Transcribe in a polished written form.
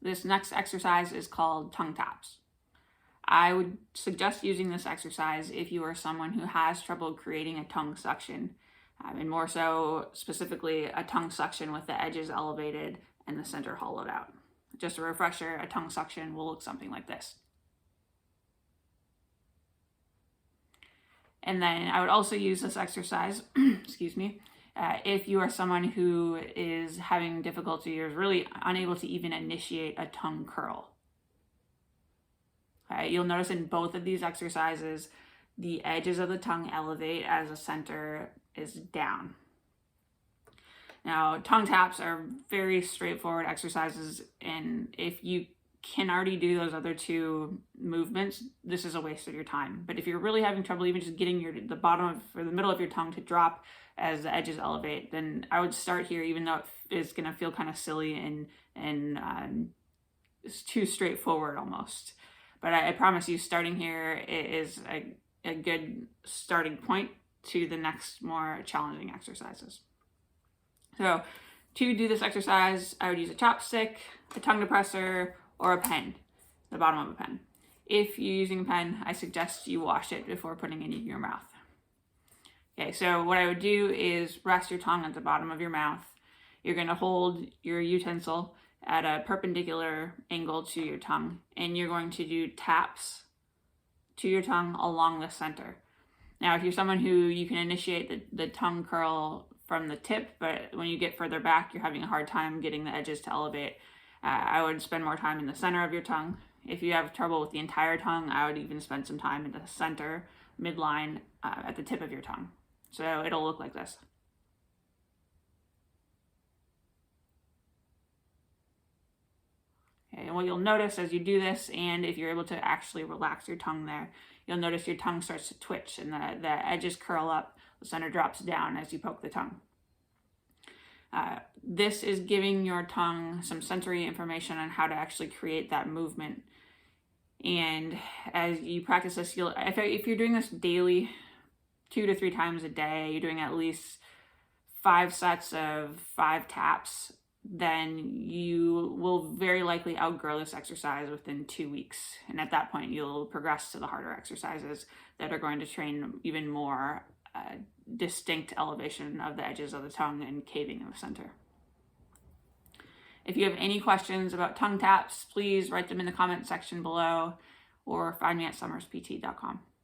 This next exercise is called tongue taps. I would suggest using this exercise if you are someone who has trouble creating a tongue suction, and more so specifically a tongue suction with the edges elevated and the center hollowed out. Just a refresher, a tongue suction will look something like this. And then I would also use this exercise, excuse me, if you are someone who is having difficulty or is really unable to even initiate a tongue curl. You'll notice in both of these exercises, the edges of the tongue elevate as the center is down. Now, tongue taps are very straightforward exercises, and if you can already do those other two movements, this is a waste of your time. But if you're really having trouble even just getting the bottom of, or the middle of your tongue to drop as the edges elevate, then I would start here, even though it is going to feel kind of silly and it's too straightforward almost. But I promise you, starting here is a good starting point to the next more challenging exercises. So to do this exercise, I would use a chopstick, a tongue depressor, or a pen, the bottom of a pen. If you're using a pen, I suggest you wash it before putting it in your mouth. Okay, so what I would do is rest your tongue at the bottom of your mouth. You're going to hold your utensil at a perpendicular angle to your tongue, and you're going to do taps to your tongue along the center. Now, if you're someone who you can initiate the tongue curl from the tip, but when you get further back, you're having a hard time getting the edges to elevate, I would spend more time in the center of your tongue. If you have trouble with the entire tongue, I would even spend some time in the center, midline, at the tip of your tongue. So it'll look like this. Okay, and what you'll notice as you do this, and if you're able to actually relax your tongue there, you'll notice your tongue starts to twitch and the edges curl up, the center drops down as you poke the tongue. This is giving your tongue some sensory information on how to actually create that movement. And as you practice this, if you're doing this daily, 2 to 3 times a day, you're doing at least 5 sets of 5 taps, then you will very likely outgrow this exercise within 2 weeks. And at that point, you'll progress to the harder exercises that are going to train even more distinct elevation of the edges of the tongue and caving in the center. If you have any questions about tongue taps, please write them in the comment section below or find me at summerspt.com.